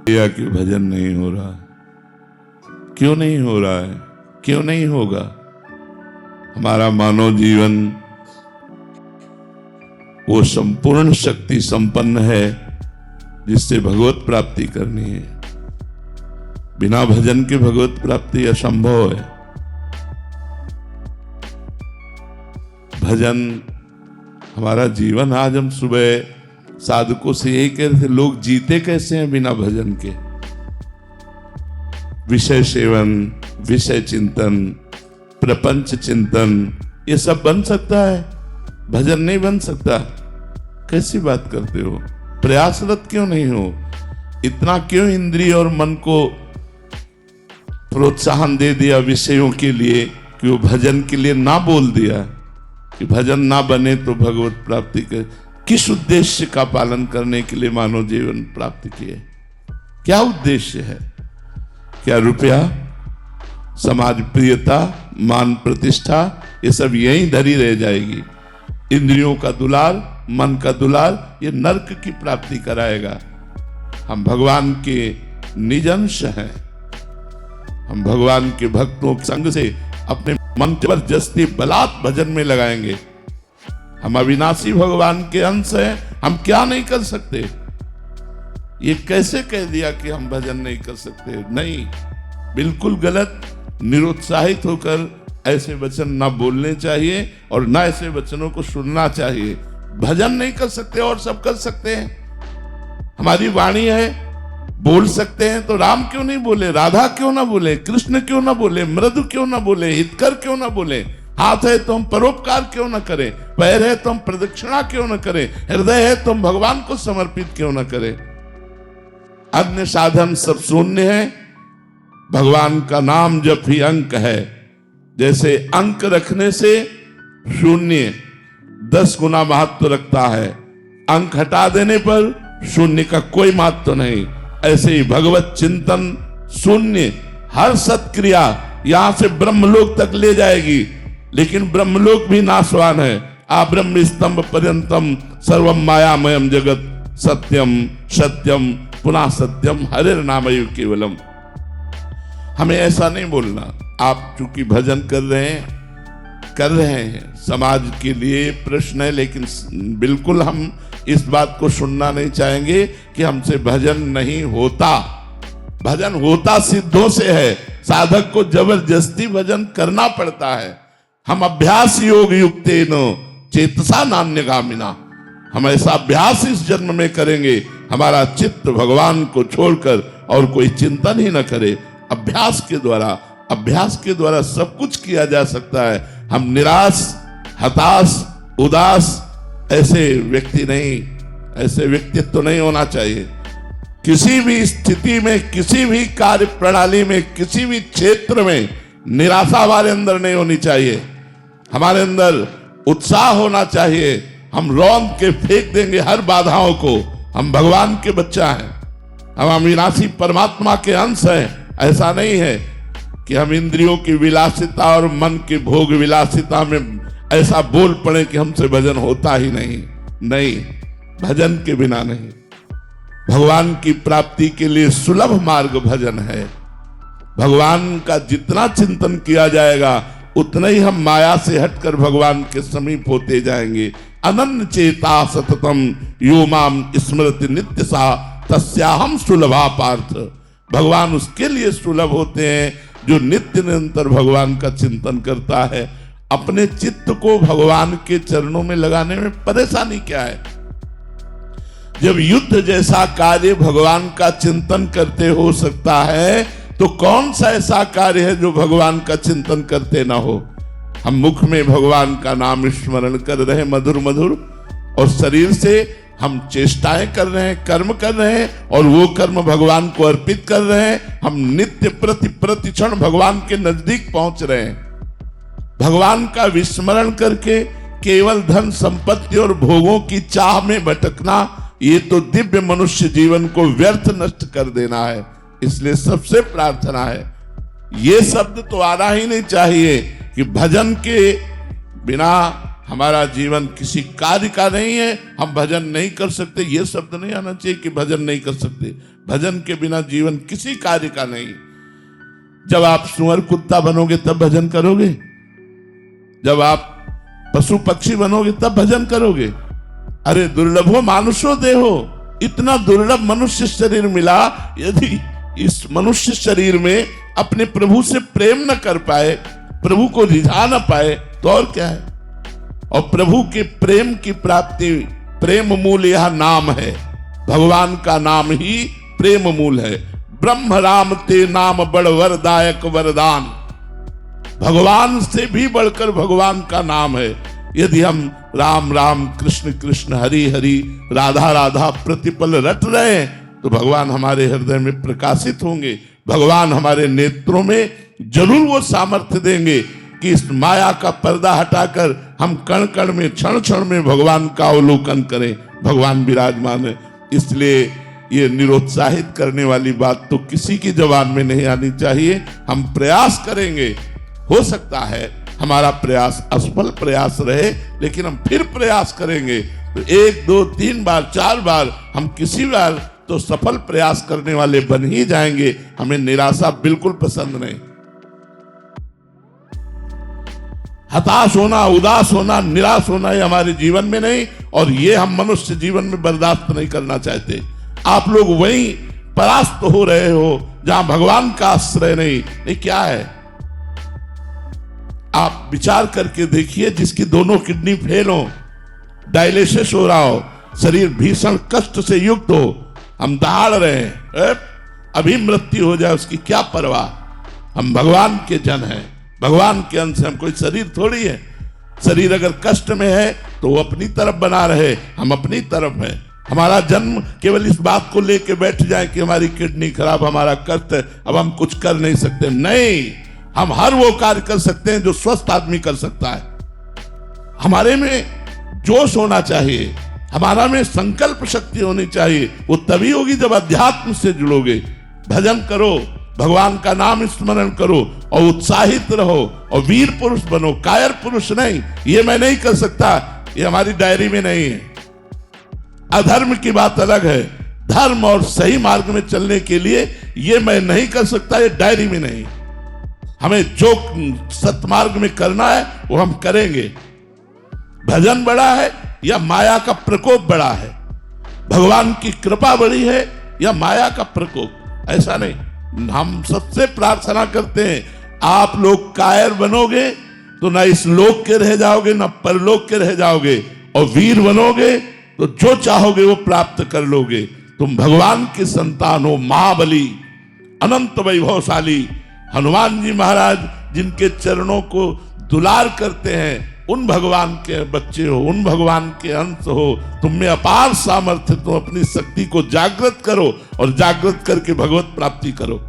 या कि भजन नहीं हो रहा है। क्यों नहीं हो रहा है? क्यों नहीं होगा? हमारा मानव जीवन वो संपूर्ण शक्ति संपन्न है जिससे भगवत प्राप्ति करनी है। बिना भजन के भगवत प्राप्ति असंभव है। भजन हमारा जीवन। आज हम सुबह साधकों से यही कह रहे थे, लोग जीते कैसे हैं बिना भजन के? विषय सेवन, विषय चिंतन, प्रपंच चिंतन, ये सब बन सकता है, भजन नहीं बन सकता। कैसी बात करते हो? प्रयासरत क्यों नहीं हो? इतना क्यों इंद्रिय और मन को प्रोत्साहन दे दिया विषयों के लिए कि वो भजन के लिए ना बोल दिया कि भजन ना बने तो भगवत प्राप्ति के किस उद्देश्य का पालन करने के लिए मानव जीवन प्राप्त किए? क्या उद्देश्य है? क्या रुपया, समाज प्रियता, मान प्रतिष्ठा, ये सब यहीं धरी रह जाएगी। इंद्रियों का दुलार, मन का दुलार, ये नरक की प्राप्ति कराएगा। हम भगवान के निज अंश हैं। हम भगवान के भक्तों के संग से अपने मन जबरदस्ती बलात् भजन में लगाएंगे। हम अविनाशी भगवान के अंश हैं, हम क्या नहीं कर सकते? ये कैसे कह दिया कि हम भजन नहीं कर सकते? नहीं, बिल्कुल गलत। निरुत्साहित होकर ऐसे वचन ना बोलने चाहिए और ना ऐसे वचनों को सुनना चाहिए। भजन नहीं कर सकते और सब कर सकते हैं। हमारी वाणी है, बोल सकते हैं, तो राम क्यों नहीं बोले? राधा क्यों ना बोले? कृष्ण क्यों ना बोले? मृदु क्यों ना बोले? हितकर क्यों ना बोले? हाथ है तो हम परोपकार क्यों ना करें? पैर है तो हम प्रदक्षिणा क्यों ना करें? हृदय है तो हम भगवान को समर्पित क्यों ना करें? अन्य साधन सब शून्य है। भगवान का नाम जप ही अंक है। जैसे अंक रखने से शून्य 10 गुना महत्व रखता है, अंक हटा देने पर शून्य का कोई महत्व नहीं। ऐसे ही भगवत चिंतन शून्य, हर सत्क्रिया यहां से ब्रह्मलोक तक ले जाएगी, लेकिन ब्रह्मलोक भी नाशवान है। आ ब्रह्म स्तंभ पर्यंतम सर्वम मायामयम जगत सत्यम सत्यम पुनः सत्यम हरे नामयु केवलम। हमें ऐसा नहीं बोलना। आप चूंकि भजन कर रहे हैं, समाज के लिए प्रश्न है, लेकिन बिल्कुल हम इस बात को सुनना नहीं चाहेंगे कि हमसे भजन नहीं होता। भजन होता सिद्धों से है। साधक को जबरदस्ती भजन करना पड़ता है। हम अभ्यास योग युक्तेन चेतसा नान्यगामिना। हम ऐसा अभ्यास इस जन्म में करेंगे, हमारा चित्त भगवान को छोड़कर और कोई चिंतन ही न करे। अभ्यास के द्वारा सब कुछ किया जा सकता है। हम निराश, हताश, उदास ऐसे व्यक्ति नहीं, ऐसे व्यक्तित्व नहीं होना चाहिए। किसी भी स्थिति में, किसी भी कार्य प्रणाली में, किसी भी क्षेत्र में निराशा हमारे अंदर नहीं होनी चाहिए। हमारे अंदर उत्साह होना चाहिए। हम रौंद के फेंक देंगे हर बाधाओं को। हम भगवान के बच्चा हैं, हम अविनाशी परमात्मा के अंश हैं। ऐसा नहीं है कि हम इंद्रियों की विलासिता और मन की भोग विलासिता में ऐसा बोल पड़े कि हमसे भजन होता ही नहीं। नहीं, भजन के बिना नहीं। भगवान की प्राप्ति के लिए सुलभ मार्ग भजन है। भगवान का जितना चिंतन किया जाएगा उतना ही हम माया से हटकर भगवान के समीप होते जाएंगे। अनन्य चेता सततम यो माम स्मृति नित्य सा तस्याहम सुलभा पार्थ। भगवान उसके लिए सुलभ होते हैं जो नित्य निरंतर भगवान का चिंतन करता है। अपने चित्त को भगवान के चरणों में लगाने में परेशानी क्या है? जब युद्ध जैसा कार्य भगवान का चिंतन करते हो सकता है, तो कौन सा ऐसा कार्य है जो भगवान का चिंतन करते ना हो? हम मुख में भगवान का नाम स्मरण कर रहे हैं मधुर मधुर, और शरीर से हम चेष्टाएं कर रहे हैं, कर्म कर रहे हैं, और वो कर्म भगवान को अर्पित कर रहे हैं। हम नित्य प्रति क्षण भगवान के नजदीक पहुंच रहे हैं। भगवान का विस्मरण करके केवल धन संपत्ति और भोगों की चाह में भटकना, ये तो दिव्य मनुष्य जीवन को व्यर्थ नष्ट कर देना है। इसलिए सबसे प्रार्थना है, ये शब्द तो आना ही नहीं चाहिए कि भजन के बिना हमारा जीवन किसी कार्य का नहीं है, हम भजन नहीं कर सकते। ये शब्द नहीं आना चाहिए कि भजन नहीं कर सकते। भजन के बिना जीवन किसी कार्य का नहीं। जब आप सुअर कुत्ता बनोगे तब भजन करोगे, जब आप पशु पक्षी बनोगे तब भजन करोगे। अरे दुर्लभो मानुषो देहो, इतना दुर्लभ मनुष्य शरीर मिला, यदि इस मनुष्य शरीर में अपने प्रभु से प्रेम न कर पाए, प्रभु को रिझा न पाए तो और क्या है। और प्रभु के प्रेम की प्राप्ति, प्रेम मूल यह नाम है, भगवान का नाम ही प्रेम मूल है। ब्रह्म राम ते नाम बड़ वरदायक वरदान, भगवान से भी बढ़कर भगवान का नाम है। यदि हम राम राम कृष्ण कृष्ण हरि हरि राधा राधा प्रतिपल रट रहे हैं तो भगवान हमारे हृदय में प्रकाशित होंगे, भगवान हमारे नेत्रों में जरूर वो सामर्थ्य देंगे कि इस माया का पर्दा हटाकर हम कण कण में क्षण क्षण में भगवान का अवलोकन करें। भगवान विराजमान है। इसलिए ये निरुत्साहित करने वाली बात तो किसी की जबान में नहीं आनी चाहिए। हम प्रयास करेंगे, हो सकता है हमारा प्रयास असफल प्रयास रहे, लेकिन हम फिर प्रयास करेंगे तो 1 2 3 बार 4 बार हम किसी बार तो सफल प्रयास करने वाले बन ही जाएंगे। हमें निराशा बिल्कुल पसंद नहीं। हताश होना, उदास होना, निराश होना ये हमारे जीवन में नहीं, और ये हम मनुष्य जीवन में बर्दाश्त नहीं करना चाहते। आप लोग वहीं परास्त हो रहे हो जहां भगवान का आश्रय नहीं। क्या है, आप विचार करके देखिए, जिसकी दोनों किडनी फेल हो, डायलिसिस हो रहा हो, शरीर भीषण कष्ट से युक्त हो, हम दहाड़ रहे हैं, अभी मृत्यु हो जाए उसकी क्या परवाह। हम भगवान के जन हैं, भगवान के अंश हम, कोई शरीर थोड़ी है। शरीर अगर कष्ट में है तो वो अपनी तरफ बना रहे, हम अपनी तरफ हैं। हमारा जन्म केवल इस बात को लेके बैठ जाए कि हमारी किडनी खराब, हमारा कष्ट है, अब हम कुछ कर नहीं सकते। नहीं, हम हर वो कार्य कर सकते हैं जो स्वस्थ आदमी कर सकता है। हमारे में जोश होना चाहिए, हमारा में संकल्प शक्ति होनी चाहिए। वो तभी होगी जब अध्यात्म से जुड़ोगे। भजन करो, भगवान का नाम स्मरण करो और उत्साहित रहो और वीर पुरुष बनो, कायर पुरुष नहीं। ये मैं नहीं कर सकता, ये हमारी डायरी में नहीं है। अधर्म की बात अलग है, धर्म और सही मार्ग में चलने के लिए ये मैं नहीं कर सकता, ये डायरी में नहीं। हमें जो सतमार्ग में करना है वो हम करेंगे। भजन बड़ा है या माया का प्रकोप बड़ा है, भगवान की कृपा बड़ी है या माया का प्रकोप, ऐसा नहीं। हम सबसे प्रार्थना करते हैं, आप लोग कायर बनोगे तो ना इस लोक के रह जाओगे ना परलोक के रह जाओगे, और वीर बनोगे तो जो चाहोगे वो प्राप्त कर लोगे। तुम भगवान की संतान हो, महाबली अनंत वैभवशाली हनुमान जी महाराज जिनके चरणों को दुलार करते हैं, उन भगवान के बच्चे हो, उन भगवान के अंश हो। तुम में अपार सामर्थ्य, तुम अपनी शक्ति को जागृत करो और जागृत करके भगवत प्राप्ति करो।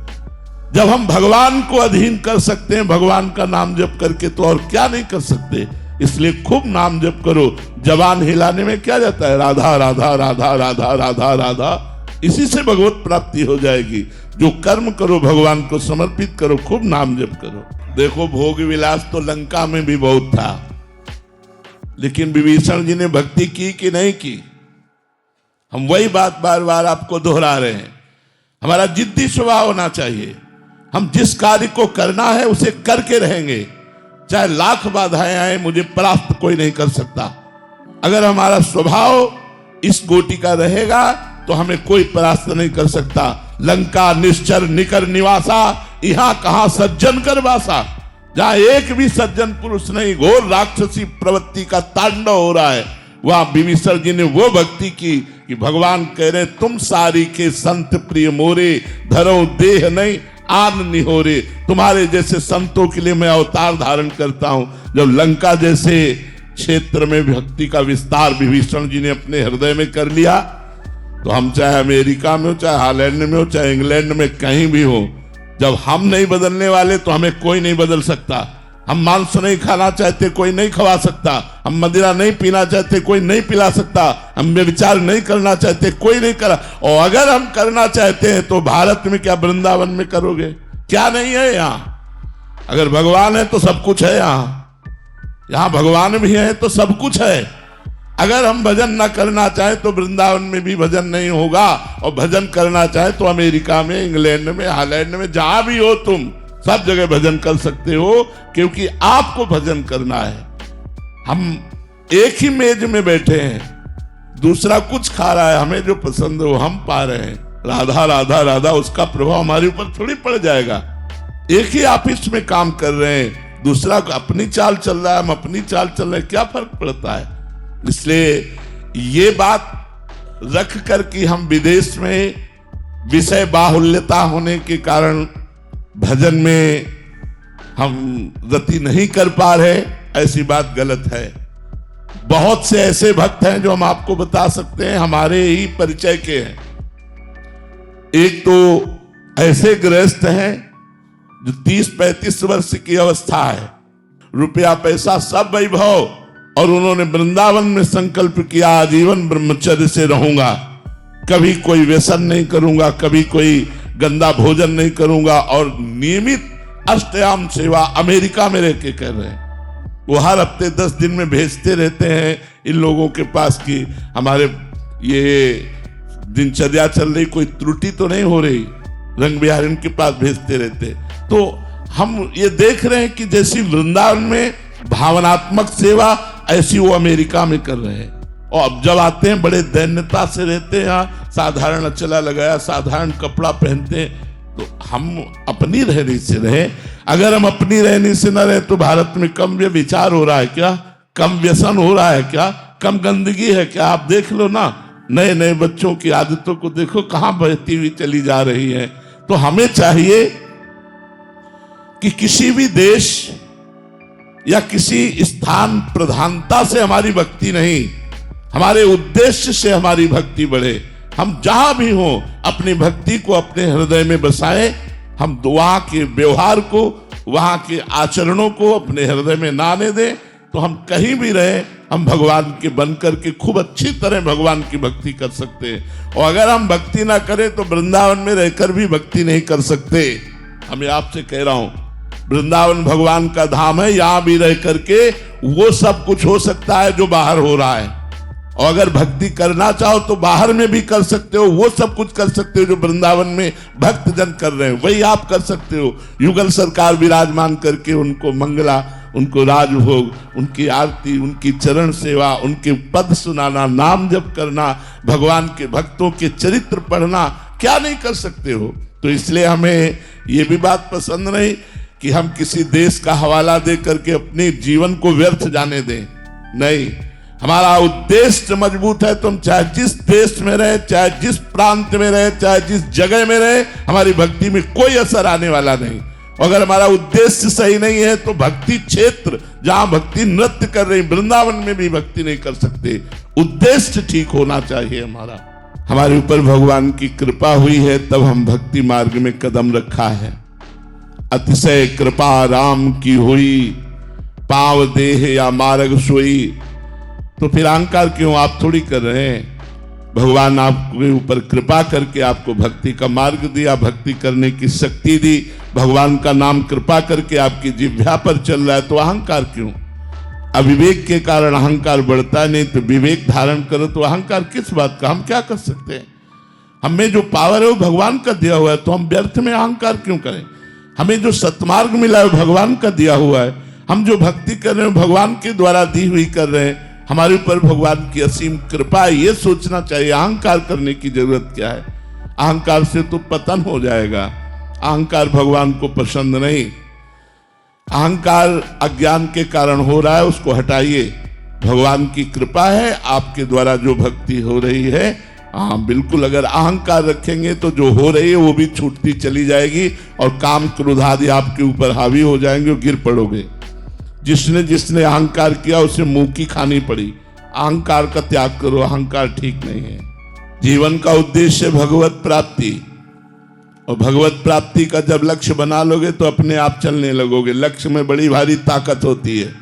जब हम भगवान को अधीन कर सकते हैं भगवान का नाम जप करके, तो और क्या नहीं कर सकते। इसलिए खूब नाम जप करो। जबान हिलाने में क्या जाता है, राधा राधा राधा राधा राधा राधा, इसी से भगवत प्राप्ति हो जाएगी। जो कर्म करो भगवान को समर्पित करो, खूब नाम जप करो। देखो भोग विलास तो लंका में भी बहुत था, लेकिन विभीषण जी ने भक्ति की कि नहीं की। हम वही बात बार बार आपको दोहरा रहे हैं। हमारा जिद्दी स्वभाव होना चाहिए। हम जिस कार्य को करना है उसे करके रहेंगे, चाहे लाख बाधाएं आए, मुझे परास्त कोई नहीं कर सकता। अगर हमारा स्वभाव इस कोटि का रहेगा तो हमें कोई परास्त नहीं कर सकता। लंका निश्चर निकर निवासा, यहां कहां सज्जन कर वासा। जहां एक भी सज्जन पुरुष नहीं, घोर राक्षसी प्रवृत्ति का तांडव हो रहा है, वहां विभीषण जी ने वो भक्ति की कि भगवान कह रहे, तुम सारी के संत प्रिय मोरे, धरो देह नहीं आन निहोरे। तुम्हारे जैसे संतों के लिए मैं अवतार धारण करता हूं। जब लंका जैसे क्षेत्र में भक्ति का विस्तार विभीषण जी ने अपने हृदय में कर लिया, तो हम चाहे अमेरिका में हो, चाहे हॉलैंड में हो, चाहे इंग्लैंड में, कहीं भी हो, जब हम नहीं बदलने वाले तो हमें कोई नहीं बदल सकता। हम मांस नहीं खाना चाहते, कोई नहीं खवा सकता। हम मदिरा नहीं पीना चाहते, कोई नहीं पिला सकता। हम व्यभिचार नहीं करना चाहते, कोई नहीं करा। और अगर हम करना चाहते हैं तो भारत में क्या वृंदावन में करोगे? क्या नहीं है यहाँ? अगर भगवान है तो सब कुछ है। यहाँ भगवान भी है तो सब कुछ है। अगर हम भजन ना करना चाहें तो वृंदावन में भी भजन नहीं होगा, और भजन करना चाहे तो अमेरिका में, इंग्लैंड में, हॉलैंड में, जहां भी हो तुम सब जगह भजन कर सकते हो, क्योंकि आपको भजन करना है। हम एक ही मेज में बैठे हैं, दूसरा कुछ खा रहा है, हमें जो पसंद है वो हम पा रहे हैं, राधा राधा राधा, उसका प्रभाव हमारे ऊपर थोड़ी पड़ जाएगा। एक ही ऑफिस में काम कर रहे हैं, दूसरा अपनी चाल चल रहा है, हम अपनी चाल चल रहे हैं, क्या फर्क पड़ता है। इसलिए ये बात रख कर कि हम विदेश में विषय बाहुल्यता होने के कारण भजन में हम गति नहीं कर पा रहे, ऐसी बात गलत है। बहुत से ऐसे भक्त हैं जो हम आपको बता सकते हैं, हमारे ही परिचय के हैं। एक तो ऐसे गृहस्थ हैं जो 30-35 वर्ष की अवस्था है, रुपया पैसा सब वैभव, और उन्होंने वृंदावन में संकल्प किया आजीवन ब्रह्मचर्य से रहूंगा, कभी कोई व्यसन नहीं करूंगा, कभी कोई गंदा भोजन नहीं करूंगा, और नियमित अष्टयाम सेवा अमेरिका में रह के कर रहे हैं। वो हर हफ्ते 10 दिन में भेजते रहते हैं इन लोगों के पास कि हमारे ये दिनचर्या चल रही, कोई त्रुटि तो नहीं हो रही, रंग बिहार इनके पास भेजते रहते। तो हम ये देख रहे हैं कि जैसी वृंदावन में भावनात्मक सेवा, ऐसी वो अमेरिका में कर रहे हैं। और अब जब आते हैं बड़े दैन्यता से रहते हैं, यहाँ साधारण अचला लगाया, साधारण कपड़ा पहनते हैं। तो हम अपनी रहनी से रहे। अगर हम अपनी रहनी से न रहे तो भारत में कम व्यभिचार हो रहा है क्या, कम व्यसन हो रहा है क्या, कम गंदगी है क्या? आप देख लो ना, नए नए बच्चों की आदतों को देखो कहां बहती हुई चली जा रही है। तो हमें चाहिए कि किसी भी देश या किसी स्थान प्रधानता से हमारी भक्ति नहीं, हमारे उद्देश्य से हमारी भक्ति बढ़े। हम जहां भी हों अपनी भक्ति को अपने हृदय में बसाएं। हम वहां के व्यवहार को, वहां के आचरणों को अपने हृदय में ना आने दें। तो हम कहीं भी रहे, हम भगवान के बन करके खूब अच्छी तरह भगवान की भक्ति कर सकते हैं। और अगर हम भक्ति ना करें तो वृंदावन में रहकर भी भक्ति नहीं कर सकते। हमें आपसे कह रहा हूं, वृंदावन भगवान का धाम है, यहां भी रह करके वो सब कुछ हो सकता है जो बाहर हो रहा है। और अगर भक्ति करना चाहो तो बाहर में भी कर सकते हो, वो सब कुछ कर सकते हो जो वृंदावन में भक्त जन कर रहे हैं, वही आप कर सकते हो। युगल सरकार विराजमान करके उनको मंगला, उनको राजभोग, उनकी आरती, उनकी चरण सेवा, उनके पद सुनाना, नाम जप करना, भगवान के भक्तों के चरित्र पढ़ना, क्या नहीं कर सकते हो। तो इसलिए हमें ये भी बात पसंद नहीं कि हम किसी देश का हवाला दे करके अपने जीवन को व्यर्थ जाने दें। नहीं, हमारा उद्देश्य मजबूत है तो हम चाहे जिस देश में रहे, चाहे जिस प्रांत में रहे, चाहे जिस जगह में रहे, हमारी भक्ति में कोई असर आने वाला नहीं। अगर हमारा उद्देश्य सही नहीं है तो भक्ति क्षेत्र जहां भक्ति नृत्य कर रही, वृंदावन में भी भक्ति नहीं कर सकते। उद्देश्य ठीक होना चाहिए हमारा। हमारे ऊपर भगवान की कृपा हुई है तब हम भक्ति मार्ग में कदम रखा है। अतिशय कृपा राम की हुई, पाव देह या मार्ग सोई। तो फिर अहंकार क्यों आप थोड़ी कर रहे हैं। भगवान आपके ऊपर कृपा करके आपको भक्ति का मार्ग दिया, भक्ति करने की शक्ति दी, भगवान का नाम कृपा करके आपकी जिह्वा पर चल रहा है, तो अहंकार क्यों। अविवेक के कारण अहंकार बढ़ता नहीं, तो विवेक धारण करो तो अहंकार किस बात का। हम क्या कर सकते हैं, हमें जो पावर है वो भगवान का दिया हुआ है, तो हम व्यर्थ में अहंकार क्यों करें। हमें जो सत्मार्ग मिला है भगवान का दिया हुआ है, हम जो भक्ति कर रहे हैं भगवान के द्वारा दी हुई कर रहे हैं, हमारे ऊपर भगवान की असीम कृपा है, ये सोचना चाहिए। अहंकार करने की जरूरत क्या है। अहंकार से तो पतन हो जाएगा। अहंकार भगवान को पसंद नहीं। अहंकार अज्ञान के कारण हो रहा है, उसको हटाइए। भगवान की कृपा है, आपके द्वारा जो भक्ति हो रही है, हाँ बिल्कुल, अगर अहंकार रखेंगे तो जो हो रही है वो भी छूटती चली जाएगी और काम क्रोध आदि आपके ऊपर हावी हो जाएंगे और गिर पड़ोगे। जिसने जिसने अहंकार किया उसे मुंह की खानी पड़ी। अहंकार का त्याग करो, अहंकार ठीक नहीं है। जीवन का उद्देश्य भगवत प्राप्ति, और भगवत प्राप्ति का जब लक्ष्य बना लोगे तो अपने आप चलने लगोगे। लक्ष्य में बड़ी भारी ताकत होती है।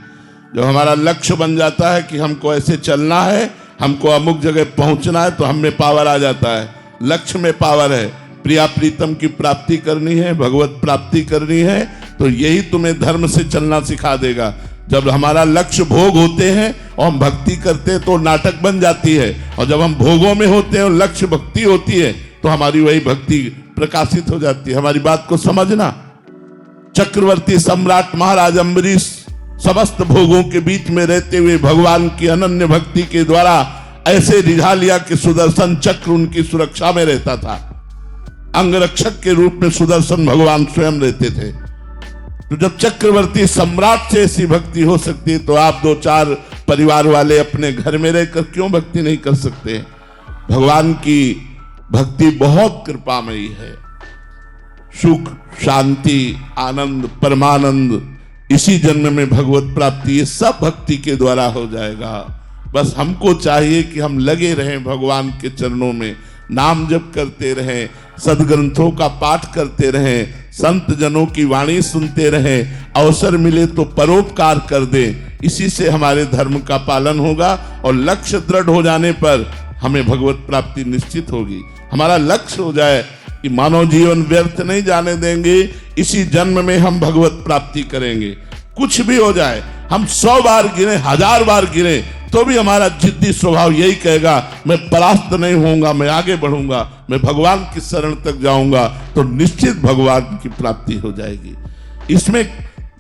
जब हमारा लक्ष्य बन जाता है कि हमको ऐसे चलना है, हमको अमुक जगह पहुंचना है, तो हम में पावर आ जाता है। लक्ष्य में पावर है। प्रिया प्रीतम की प्राप्ति करनी है, भगवत प्राप्ति करनी है, तो यही तुम्हें धर्म से चलना सिखा देगा। जब हमारा लक्ष्य भोग होते हैं और हम भक्ति करते हैं तो नाटक बन जाती है, और जब हम भोगों में होते हैं और लक्ष्य भक्ति होती है तो हमारी वही भक्ति प्रकाशित हो जाती है। हमारी बात को समझना। चक्रवर्ती सम्राट महाराज अम्बरीश समस्त भोगों के बीच में रहते हुए भगवान की अनन्य भक्ति के द्वारा ऐसे रिझा लिया कि सुदर्शन चक्र उनकी सुरक्षा में रहता था। अंगरक्षक के रूप में सुदर्शन भगवान स्वयं रहते थे। तो जब चक्रवर्ती सम्राट से ऐसी भक्ति हो सकती है तो आप दो चार परिवार वाले अपने घर में रहकर क्यों भक्ति नहीं कर सकते? भगवान की भक्ति बहुत कृपामयी है। सुख, शांति, आनंद, परमानंद इसी जन्म में भगवत प्राप्ति, ये सब भक्ति के द्वारा हो जाएगा। बस हमको चाहिए कि हम लगे रहें भगवान के चरणों में, नाम जप करते रहें, सदग्रंथों का पाठ करते रहें, संत जनों की वाणी सुनते रहें, अवसर मिले तो परोपकार कर दें। इसी से हमारे धर्म का पालन होगा और लक्ष्य दृढ़ हो जाने पर हमें भगवत प्राप्ति निश्चित होगी। हमारा लक्ष्य हो जाए कि मानव जीवन व्यर्थ नहीं जाने देंगे, इसी जन्म में हम भगवत प्राप्ति करेंगे। कुछ भी हो जाए, हम 100 बार गिरे, 1000 बार गिरे, तो भी हमारा जिद्दी स्वभाव यही कहेगा मैं परास्त नहीं होऊंगा, मैं आगे बढ़ूंगा, मैं भगवान की शरण तक जाऊंगा, तो निश्चित भगवान की प्राप्ति हो जाएगी। इसमें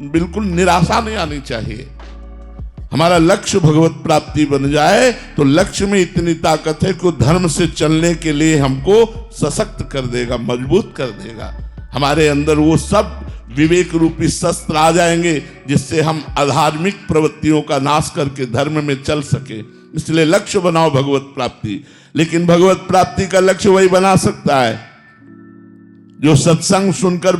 बिल्कुल निराशा नहीं आनी चाहिए। हमारा लक्ष्य भगवत प्राप्ति बन जाए तो लक्ष्य में इतनी ताकत है कि धर्म से चलने के लिए हमको सशक्त कर देगा, मजबूत कर देगा। हमारे अंदर वो सब विवेक रूपी शस्त्र आ जाएंगे जिससे हम अधार्मिक प्रवृत्तियों का नाश करके धर्म में चल सके। इसलिए लक्ष्य बनाओ भगवत प्राप्ति। लेकिन भगवत प्राप्ति का लक्ष्य वही बना सकता है जो सत्संग सुनकर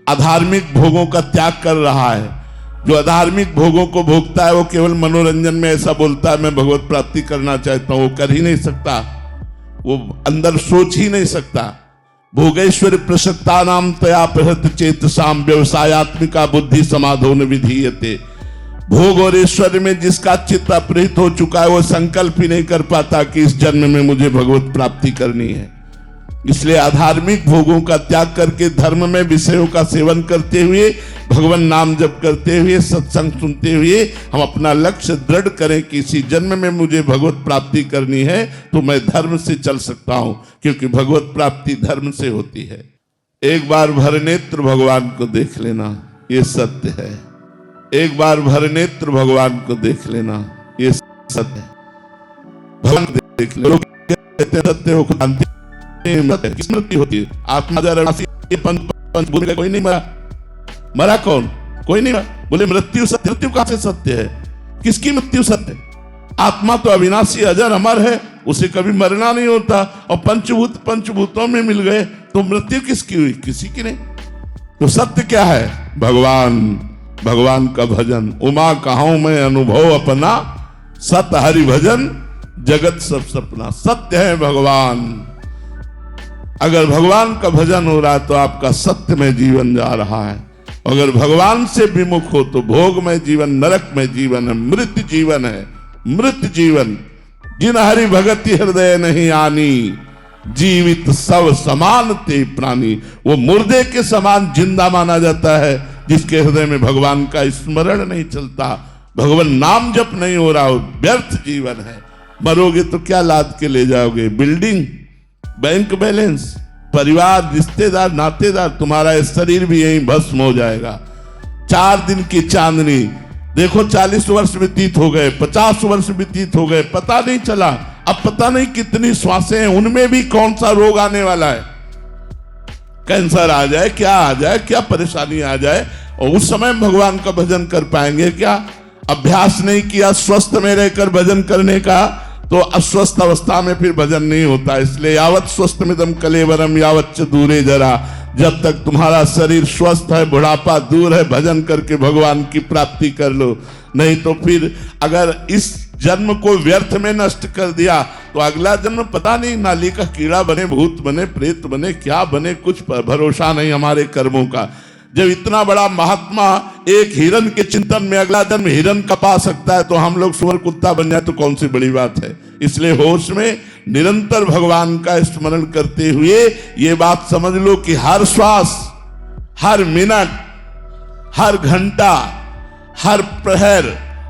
अधार्मिक भोगों का त्याग कर रहा है। जो अधार्मिक भोगों को भोगता है वो केवल मनोरंजन में ऐसा बोलता है मैं भगवत प्राप्ति करना चाहता हूं, वो कर ही नहीं सकता, वो अंदर सोच ही नहीं सकता। भोगेश्वर प्रसक्ता नाम तया प्रहत चेतसाम व्यवसायत्मिका बुद्धि समाधोन विधीयते। भोग और ऐश्वर्य में जिसका चित्त अपहृत हो चुका है वो संकल्प ही नहीं कर पाता कि इस जन्म में मुझे भगवत प्राप्ति करनी है। इसलिए अधार्मिक भोगों का त्याग करके धर्म में विषयों का सेवन करते हुए, भगवान नाम जप करते हुए, सत्संग सुनते हुए हम अपना लक्ष्य दृढ़ करें कि इसी जन्म में मुझे भगवत प्राप्ति करनी है तो मैं धर्म से चल सकता हूं, क्योंकि भगवत प्राप्ति धर्म से होती है। एक बार भर नेत्र भगवान को देख लेना, ये सत्य है। एक बार भर नेत्र भगवान को देख लेना, ये सत्य है। भगवान देख ले, लोग कहते हैं सत्य हो शांति स्मृति होती है। आत्मा पंचभूत में कोई नहीं मरा। मरा कौन? कोई नहीं मरा। बोले मृत्यु सत्य, मृत्यु कहां से सत्य है? किसकी मृत्यु सत्य? आत्मा तो अविनाशी अजर अमर है, उसे कभी मरना नहीं होता। और पंचभूत पंचभूतों में मिल गए तो मृत्यु किसकी हुई? किसी की नहीं। तो सत्य क्या है? भगवान, भगवान का भजन। उमा कहाऊं मैं अनुभव अपना, सत हरि भजन जगत सब सपना। सत्य है भगवान। अगर भगवान का भजन हो रहा है तो आपका सत्य में जीवन जा रहा है। अगर भगवान से विमुख हो तो भोग में जीवन, नरक में जीवन है, मृत जीवन है। मृत जीवन जिन हरि भगति हृदय नहीं आनी, जीवित सब समान ते प्राणी। वो मुर्दे के समान जिंदा माना जाता है जिसके हृदय में भगवान का स्मरण नहीं चलता, भगवान नाम जप नहीं हो रहा हो। व्यर्थ जीवन है। मरोगे तो क्या लाद के ले जाओगे? बिल्डिंग, बैंक बैलेंस, परिवार, रिश्तेदार, नातेदार, तुम्हारा शरीर भी यहीं भस्म हो जाएगा। 4 दिन की चांदनी देखो, 40 वर्ष व्यतीत हो गए, 50 वर्ष व्यतीत हो गए, पता नहीं चला। अब पता नहीं कितनी श्वासें हैं, उनमें भी कौन सा रोग आने वाला है। कैंसर आ जाए, क्या आ जाए, क्या परेशानी आ जाए, और उस समय भगवान का भजन कर पाएंगे क्या? अभ्यास नहीं किया स्वस्थ में रहकर भजन करने का तो अस्वस्थ अवस्था में फिर भजन नहीं होता। इसलिए यावत स्वस्थ मिदम कलेवरम यावत च दूरे जरा। जब तक तुम्हारा शरीर स्वस्थ है, बुढ़ापा दूर है, भजन करके भगवान की प्राप्ति कर लो। नहीं तो फिर अगर इस जन्म को व्यर्थ में नष्ट कर दिया तो अगला जन्म पता नहीं, नाली का कीड़ा बने, भूत बने, प्रेत बने, क्या बने, कुछ भरोसा नहीं हमारे कर्मों का। जब इतना बड़ा महात्मा एक हिरन के चिंतन में अगला जन्म हिरन का पा सकता है तो हम लोग सुअर कुत्ता बन जाए तो कौन सी बड़ी बात है। इसलिए होश में निरंतर भगवान का स्मरण करते हुए ये बात समझ लो कि हर श्वास, हर मिनट, हर घंटा, हर प्रहर,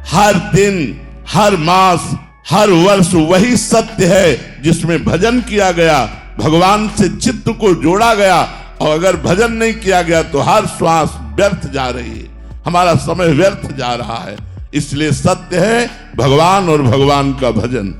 हर दिन, हर मास, हर वर्ष वही सत्य है जिसमें भजन किया गया, भगवान से चित्त को जोड़ा गया। और अगर भजन नहीं किया गया तो हर श्वास व्यर्थ जा रही है, हमारा समय व्यर्थ जा रहा है। इसलिए सत्य है भगवान और भगवान का भजन।